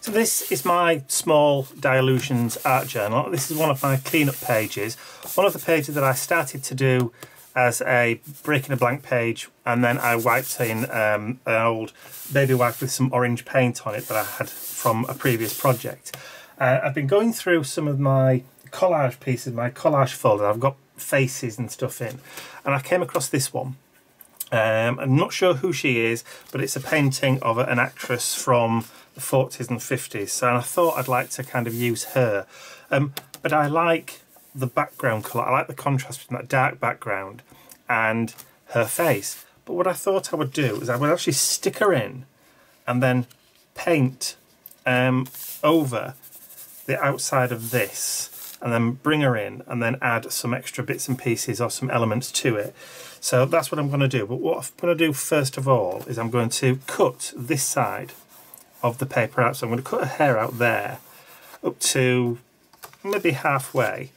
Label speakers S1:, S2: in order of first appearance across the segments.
S1: So this is my small Dilutions art journal. This is one of my cleanup pages. One of the pages that I started to do as a breaking a blank page, and then I wiped in an old baby wipe with some orange paint on it that I had from a previous project. I've been going through some of my collage pieces, my collage folder. I've got faces and stuff in, and I came across this one. I'm not sure who she is, but it's a painting of an actress from the 40s and 50s, so I thought I'd like to kind of use her. But I like the background colour, I like the contrast between that dark background and her face. But what I thought I would do is I would actually stick her in and then paint over the outside of this, and then bring her in and then add some extra bits and pieces or some elements to it. So that's what I'm going to do. But what I'm going to do first of all is I'm going to cut this side of the paper out. So I'm going to cut her hair out there up to maybe halfway.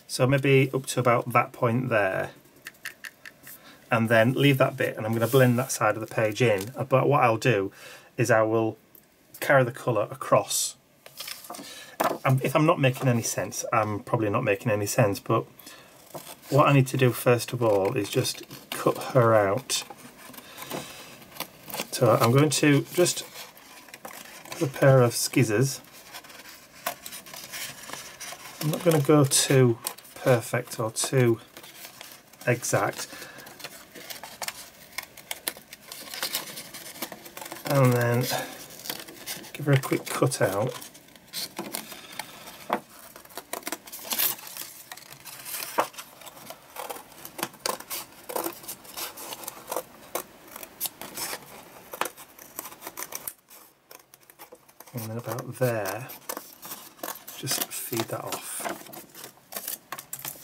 S1: So maybe up to about that point there. And then leave that bit, and I'm going to blend that side of the page in. But what I'll do is I will carry the colour across. If I'm not making any sense, I'm probably not making any sense, but what I need to do first of all is just cut her out. So I'm going to just put a pair of skizzers. I'm not going to go too perfect or too exact. And then give her a quick cut out. And then about there, just feed that off,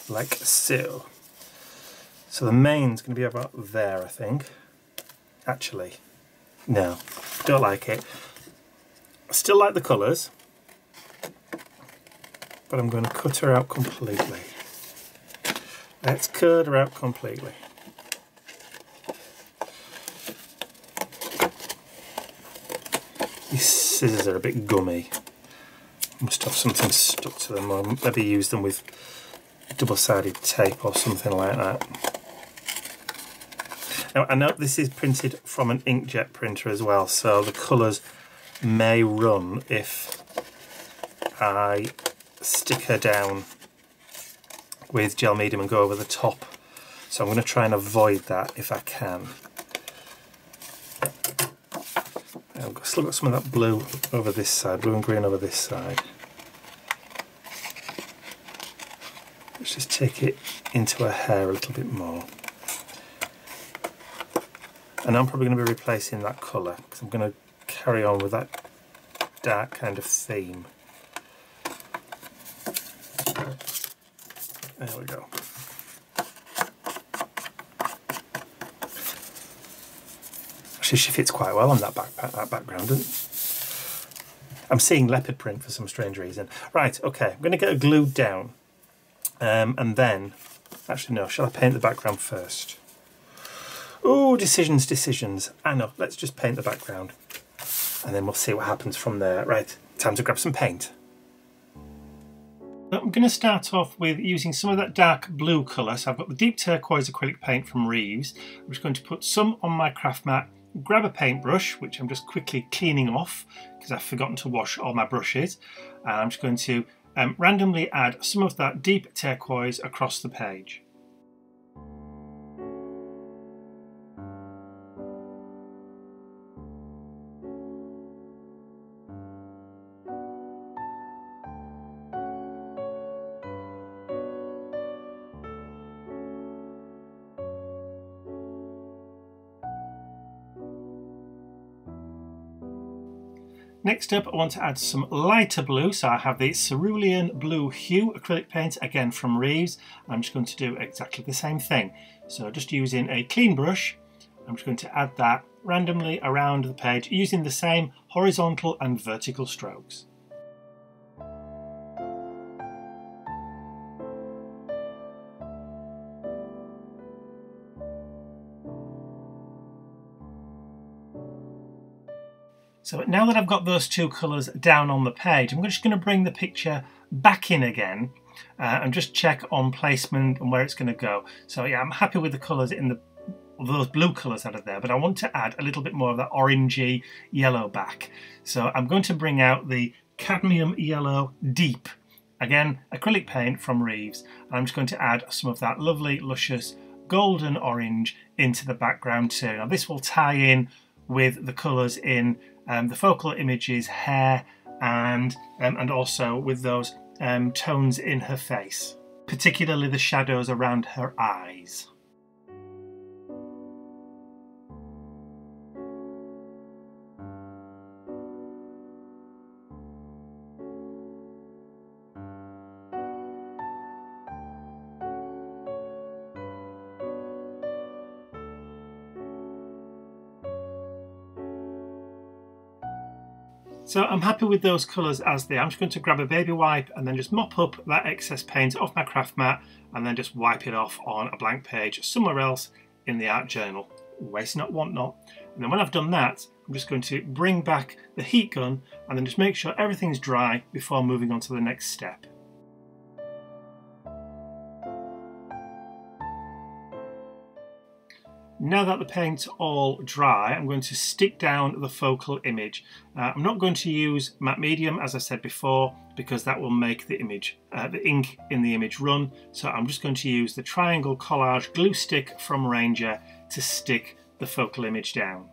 S1: like so. So the main's going to be about there, I think. Actually, no, don't like it. I still like the colours, but I'm going to cut her out completely. Let's cut her out completely. These scissors are a bit gummy. Must have something stuck to them, or maybe use them with double-sided tape or something like that. Now I know this is printed from an inkjet printer as well, so the colours may run if I stick her down with gel medium and go over the top. So I'm going to try and avoid that if I can. I've still got some of that blue over this side, blue and green over this side. Let's just take it into her hair a little bit more. And I'm probably going to be replacing that colour because I'm going to carry on with that dark kind of theme. There we go. Actually, she fits quite well on that background, doesn't it? I'm seeing leopard print for some strange reason. Right, okay, I'm going to get her glued down. And then, actually no, shall I paint the background first? Oh, decisions. I know, let's just paint the background. And then we'll see what happens from there. Right, time to grab some paint. I'm going to start off with using some of that dark blue colour. So I've got the deep turquoise acrylic paint from Reeves. I'm just going to put some on my craft mat, grab a paintbrush, which I'm just quickly cleaning off because I've forgotten to wash all my brushes. And I'm just going to randomly add some of that deep turquoise across the page. Next up, I want to add some lighter blue, so I have the Cerulean Blue Hue acrylic paint, again from Reeves. I'm just going to do exactly the same thing. So just using a clean brush, I'm just going to add that randomly around the page using the same horizontal and vertical strokes. So now that I've got those two colours down on the page, I'm just going to bring the picture back in again and just check on placement and where it's going to go. So yeah, I'm happy with the colours in those blue colours out of there, but I want to add a little bit more of that orangey yellow back. So I'm going to bring out the cadmium yellow deep, again acrylic paint from Reeves, and I'm just going to add some of that lovely luscious golden orange into the background too. Now this will tie in with the colours in the focal image's hair and also with those tones in her face, particularly the shadows around her eyes. So I'm happy with those colours as they are. I'm just going to grab a baby wipe and then just mop up that excess paint off my craft mat and then just wipe it off on a blank page somewhere else in the art journal. Waste not, want not. And then when I've done that, I'm just going to bring back the heat gun and then just make sure everything's dry before moving on to the next step. Now that the paint's all dry, I'm going to stick down the focal image. I'm not going to use matte medium, as I said before, because that will make the image, the ink in the image run. So I'm just going to use the triangle collage glue stick from Ranger to stick the focal image down.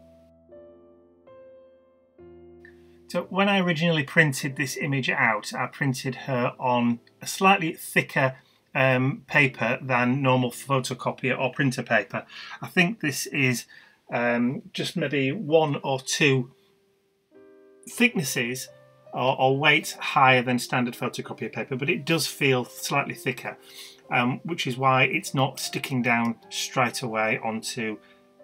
S1: So when I originally printed this image out, I printed her on a slightly thicker paper than normal photocopier or printer paper. I think this is just maybe 1 or 2 thicknesses or weights higher than standard photocopier paper, but it does feel slightly thicker, which is why it's not sticking down straight away onto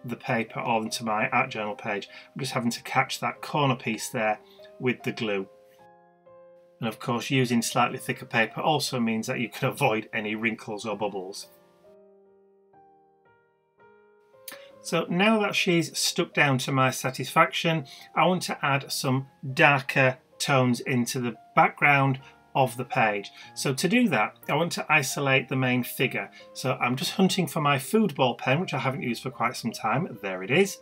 S1: the paper or onto my art journal page. I'm just having to catch that corner piece there with the glue. And of course, using slightly thicker paper also means that you can avoid any wrinkles or bubbles. So now that she's stuck down to my satisfaction, I want to add some darker tones into the background of the page. So to do that, I want to isolate the main figure. So I'm just hunting for my football pen, which I haven't used for quite some time. There it is.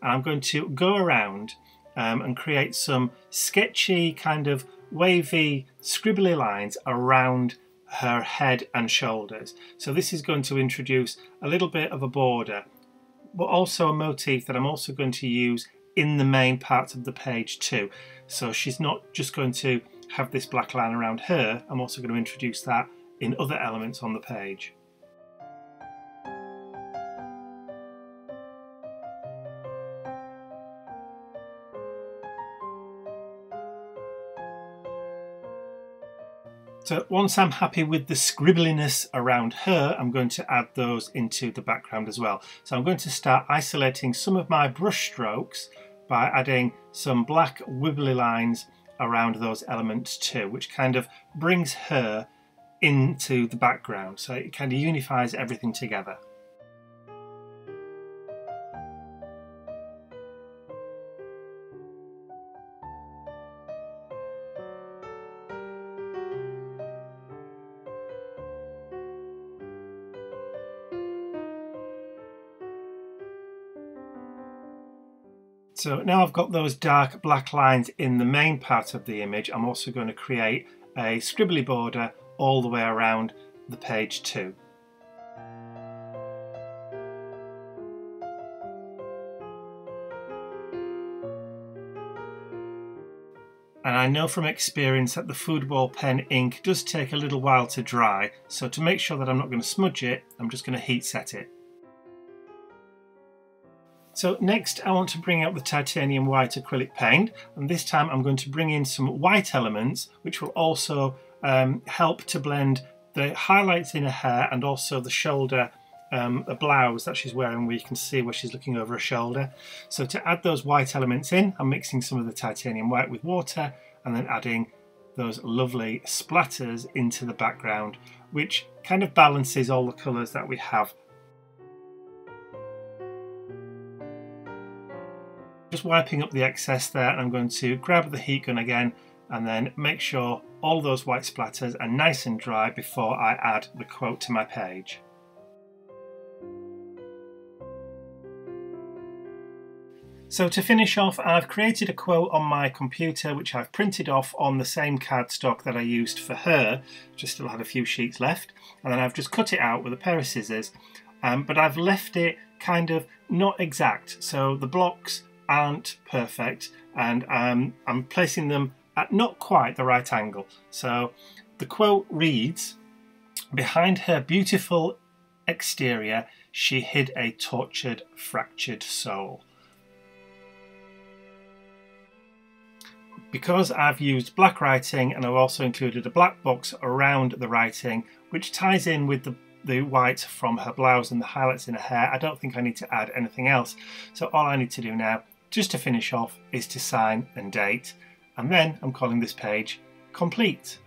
S1: And I'm going to go around and create some sketchy kind of wavy scribbly lines around her head and shoulders. So this is going to introduce a little bit of a border, but also a motif that I'm also going to use in the main part of the page too. So she's not just going to have this black line around her, I'm also going to introduce that in other elements on the page. So once I'm happy with the scribbliness around her, I'm going to add those into the background as well. So I'm going to start isolating some of my brush strokes by adding some black wibbly lines around those elements too, which kind of brings her into the background. So it kind of unifies everything together. So now I've got those dark black lines in the main part of the image, I'm also going to create a scribbly border all the way around the page too. And I know from experience that the football pen ink does take a little while to dry, so to make sure that I'm not going to smudge it, I'm just going to heat set it. So next I want to bring out the titanium white acrylic paint, and this time I'm going to bring in some white elements which will also help to blend the highlights in her hair and also the shoulder, the blouse that she's wearing, where you can see where she's looking over her shoulder. So to add those white elements in, I'm mixing some of the titanium white with water and then adding those lovely splatters into the background, which kind of balances all the colours that we have. just wiping up the excess there, and I'm going to grab the heat gun again and then make sure all those white splatters are nice and dry before I add the quote to my page. So to finish off, I've created a quote on my computer which I've printed off on the same cardstock that I used for her, just still had a few sheets left, and then I've just cut it out with a pair of scissors, but I've left it kind of not exact, so the blocks aren't perfect, and I'm placing them at not quite the right angle. So the quote reads, "Behind her beautiful exterior, she hid a tortured, fractured soul." Because I've used black writing and I've also included a black box around the writing, which ties in with the white from her blouse and the highlights in her hair, I don't think I need to add anything else. So all I need to do now, just to finish off, is to sign and date. And then I'm calling this page complete.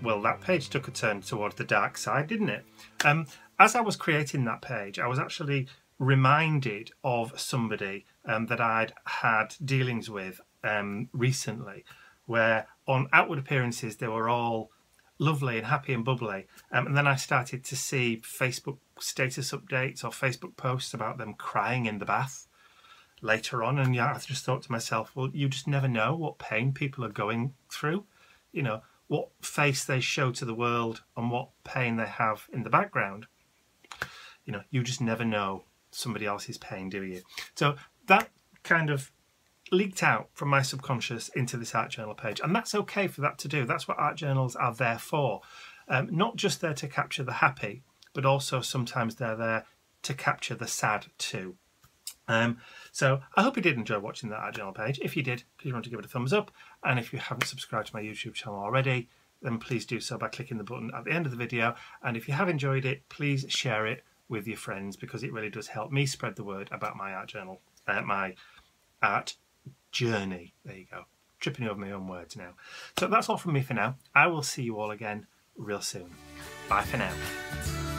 S1: Well, that page took a turn towards the dark side, didn't it? As I was creating that page, I was actually reminded of somebody that I'd had dealings with recently, where on outward appearances they were all lovely and happy and bubbly, and then I started to see Facebook status updates or Facebook posts about them crying in the bath later on, and yeah, I just thought to myself, well, you just never know what pain people are going through, you know, what face they show to the world and what pain they have in the background. You know, you just never know somebody else's pain, do you? So that kind of leaked out from my subconscious into this art journal page, and that's okay for that to do. That's what art journals are there for. Not just there to capture the happy, but also sometimes they're there to capture the sad too. So I hope you did enjoy watching that art journal page. If you did, please remember to give it a thumbs up, and if you haven't subscribed to my YouTube channel already, then please do so by clicking the button at the end of the video, and if you have enjoyed it, please share it with your friends, because it really does help me spread the word about my art journal, my art journey. There you go, tripping over my own words now. So that's all from me for now. I will see you all again real soon. Bye for now.